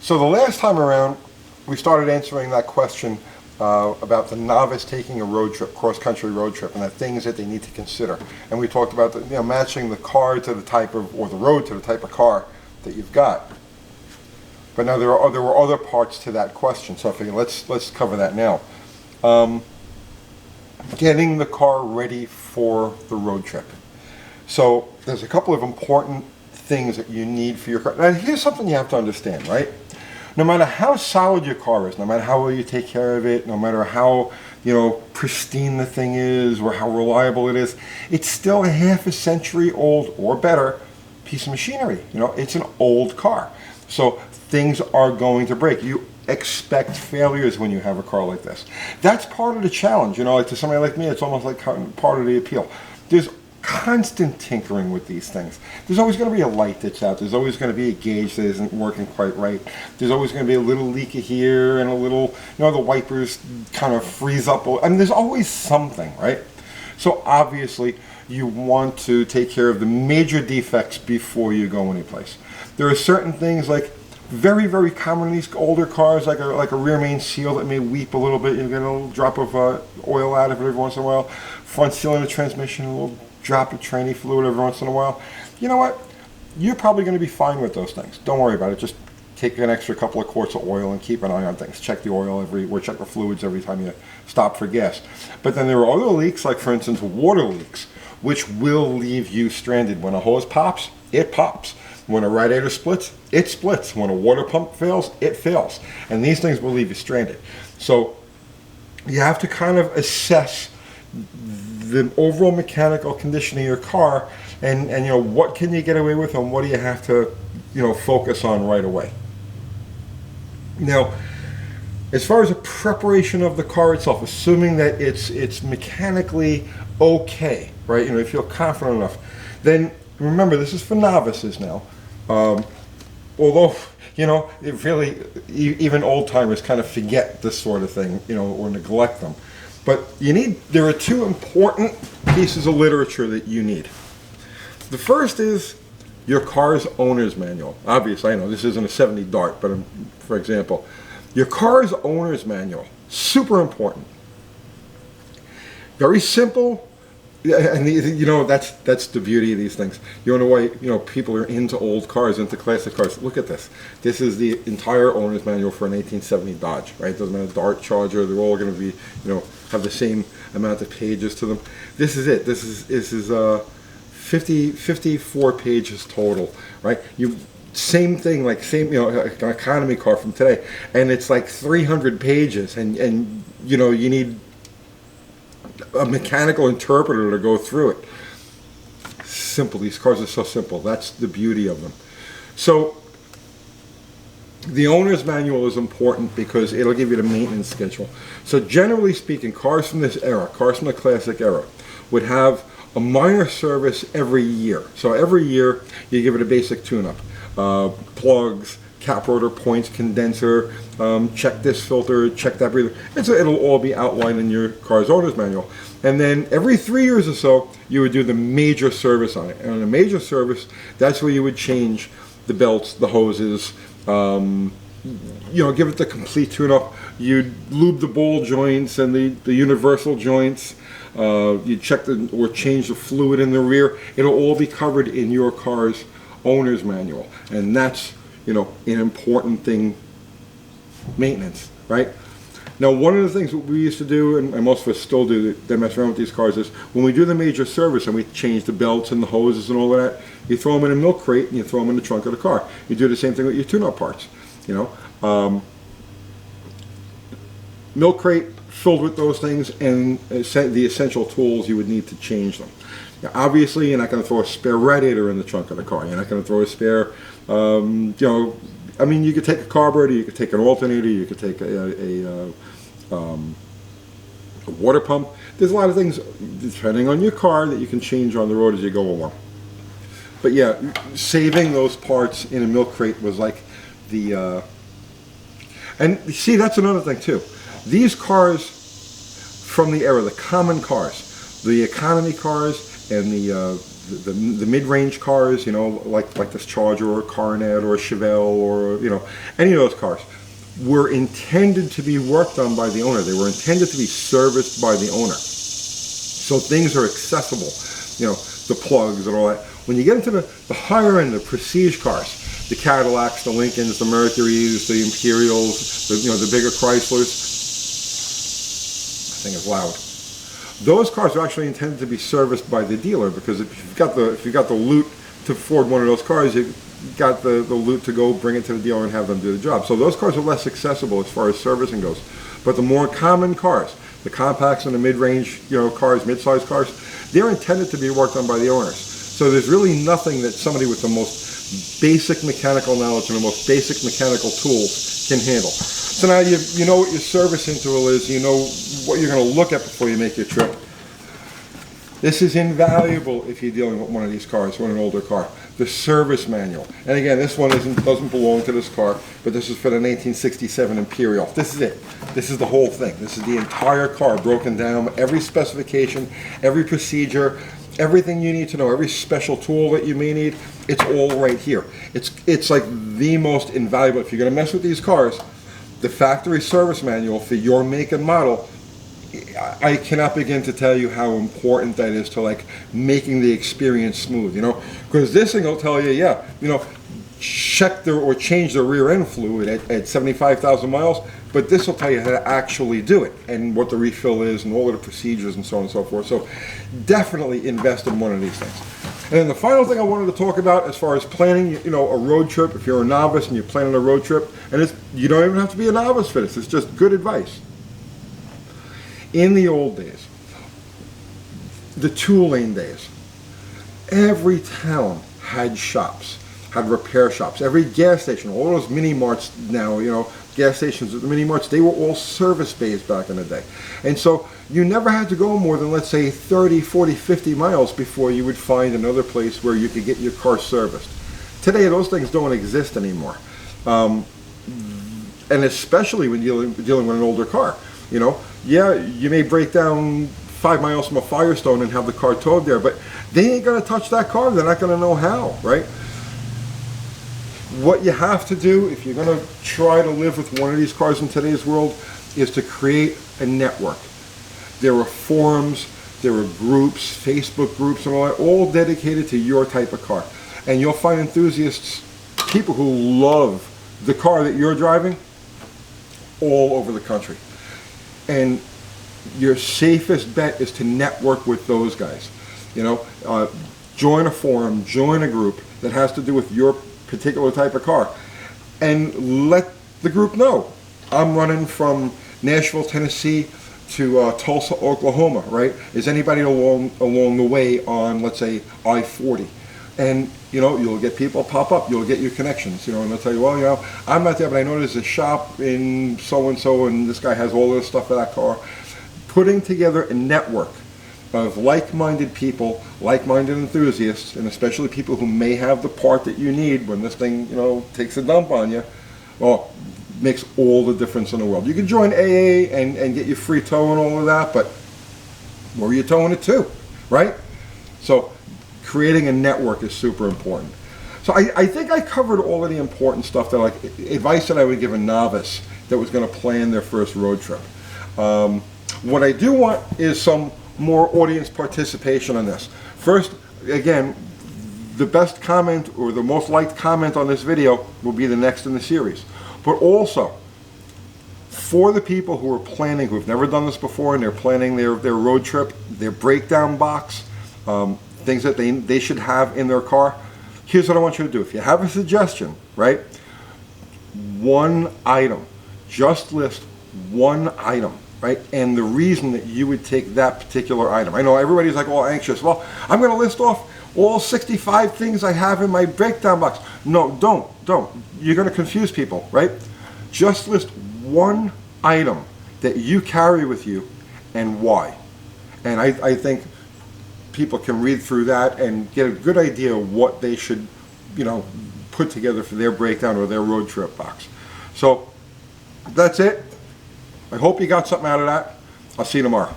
So the last time around, we started answering that question about the novice taking a road trip, cross-country road trip, and the things that they need to consider. And we talked about matching the car to the type of, or the road to the type of car that you've got. But now there were other parts to that question, so I figured let's cover that now. Getting the car ready for the road trip. So there's a couple of important things that you need for your car. Now here's something you have to understand, right? No matter how solid your car is, no matter how well you take care of it, no matter how pristine the thing is or how reliable it is, it's still a half a century old or better piece of machinery. It's an old car. So things are going to break. You expect failures when you have a car like this. That's part of the challenge. Like to somebody like me, it's almost like part of the appeal. There's constant tinkering with these things. There's always going to be a light that's out. There's always going to be a gauge that isn't working quite right. There's always going to be a little leak here and a little, the wipers kind of freeze up. I mean, there's always something, right? So obviously, you want to take care of the major defects before you go anyplace. There are certain things like very, very common in these older cars, like a rear main seal that may weep a little bit. You get a little drop of oil out of it every once in a while. Front seal in the transmission, a little drop of tranny fluid every once in a while. You know what? You're probably going to be fine with those things. Don't worry about it. Just take an extra couple of quarts of oil and keep an eye on things. Check the oil check the fluids every time you stop for gas. But then there are other leaks, like for instance water leaks, which will leave you stranded. When a hose pops, it pops. When a radiator splits, it splits. When a water pump fails, it fails. And these things will leave you stranded. So you have to kind of assess the overall mechanical condition of your car and what can you get away with and what do you have to focus on right away. Now, as far as the preparation of the car itself, assuming that it's mechanically okay, right? You feel confident enough, then remember this is for novices now. Although it really, even old timers kind of forget this sort of thing, or neglect them. But there are two important pieces of literature that you need. The first is your car's owner's manual. Obviously, I know this isn't a 70 Dart, but for example, your car's owner's manual, super important. Very simple, and that's the beauty of these things. You know why people are into old cars, into classic cars. Look at this. This is the entire owner's manual for an 1870 Dodge, right? It doesn't matter, Dart, Charger, they're all going to be have the same amount of pages to them. This is it. This is 54 pages total, right? Same thing, like an economy car from today, and it's like 300 pages, and you need a mechanical interpreter to go through it. Simple. These cars are so simple. That's the beauty of them. So the owner's manual is important because it'll give you the maintenance schedule. So generally speaking, cars from this era, cars from the classic era, would have a minor service every year. So every year you give it a basic tune-up. Plugs, cap rotor points, condenser, check this filter, check that breather. It'll all be outlined in your car's owner's manual. And then every 3 years or so, you would do the major service on it. And on a major service, that's where you would change the belts, the hoses, give it the complete tune-up. You'd lube the ball joints and the universal joints. You'd check or change the fluid in the rear. It'll all be covered in your car's owner's manual. And that's an important thing, maintenance, right? Now, one of the things that we used to do, and most of us still do, that mess around with these cars, is when we do the major service and we change the belts and the hoses and all of that, you throw them in a milk crate and you throw them in the trunk of the car. You do the same thing with your tune-up parts, milk crate filled with those things and the essential tools you would need to change them. Now, obviously, you're not going to throw a spare radiator in the trunk of the car. You're not going to throw a spare, you could take a carburetor, you could take an alternator, you could take a water pump. There's a lot of things, depending on your car, that you can change on the road as you go along. But yeah, saving those parts in a milk crate was like the... and see, that's another thing too. These cars from the era, the common cars, the economy cars and the the mid-range cars, you know, like this Charger or a Coronet or a Chevelle or, you know, any of those cars, were intended to be worked on by the owner. They were intended to be serviced by the owner. So things are accessible, you know, the plugs and all that. When you get into the higher end, the prestige cars, the Cadillacs, the Lincolns, the Mercurys, the Imperials, you know, the bigger Chryslers, that thing is loud. Those cars are actually intended to be serviced by the dealer, because if you've got the loot to afford one of those cars, you've got the loot to go bring it to the dealer and have them do the job. So those cars are less accessible as far as servicing goes. But the more common cars, the compacts and the mid-range, you know, cars, mid-sized cars, they're intended to be worked on by the owners. So there's really nothing that somebody with the most basic mechanical knowledge and the most basic mechanical tools can handle. So now you know what your service interval is, you know what you're going to look at before you make your trip. This is invaluable if you're dealing with one of these cars, with an older car. The service manual. And again, this one doesn't belong to this car, but this is for the 1967 Imperial. This is it. This is the whole thing. This is the entire car broken down, every specification, every procedure, everything you need to know, every special tool that you may need, it's all right here. It's like the most invaluable. If you're going to mess with these cars, the factory service manual for your make and model, I cannot begin to tell you how important that is to like making the experience smooth, you know, because this thing will tell you, yeah, you know, check or change the rear end fluid at 75,000 miles, but this will tell you how to actually do it and what the refill is and all of the procedures and so on and so forth. So definitely invest in one of these things. And then the final thing I wanted to talk about as far as planning, you know, a road trip, if you're a novice and you're planning a road trip, and you don't even have to be a novice for this, it's just good advice. In the old days, the two-lane days, every town had shops, had repair shops. Every gas station, all those mini marts now, you know, gas stations with the mini marts, they were all service bays back in the day. And so you never had to go more than, let's say, 30, 40, 50 miles before you would find another place where you could get your car serviced. Today, those things don't exist anymore. And especially when dealing with an older car, you know. Yeah, you may break down 5 miles from a Firestone and have the car towed there, but they ain't going to touch that car. They're not going to know how, right? What you have to do if you're going to try to live with one of these cars in today's world is to create a network. There are forums, there are groups, Facebook groups and all that, all dedicated to your type of car. And you'll find enthusiasts, people who love the car that you're driving, all over the country. And your safest bet is to network with those guys. You know, join a forum, join a group that has to do with your particular type of car, and let the group know. I'm running from Nashville, Tennessee to Tulsa, Oklahoma, right? Is anybody along the way on, let's say, I-40? And, you know, you'll get people pop up, you'll get your connections, you know, and they'll tell you, well, you know, I'm not there, but I know there's a shop in so-and-so, and this guy has all this stuff for that car. Putting together a network of like-minded people, like-minded enthusiasts, and especially people who may have the part that you need when this thing, you know, takes a dump on you, well, makes all the difference in the world. You can join AA and get your free tow and all of that, but where are you towing it to, right? So creating a network is super important. So I think I covered all of the important stuff, that like advice that I would give a novice that was going to plan their first road trip. What I do want is some more audience participation on this. First, again, the best comment or the most liked comment on this video will be the next in the series. But also, for the people who are planning, who've never done this before, and they're planning their road trip, their breakdown box, things that they should have in their car, here's what I want you to do. If you have a suggestion, right, one item, just list one item, right, and the reason that you would take that particular item. I know everybody's like all anxious. Well, I'm going to list off all 65 things I have in my breakdown box. No, don't. You're going to confuse people, right? Just list one item that you carry with you and why. And I think people can read through that and get a good idea of what they should, you know, put together for their breakdown or their road trip box. So that's it. I hope you got something out of that. I'll see you tomorrow.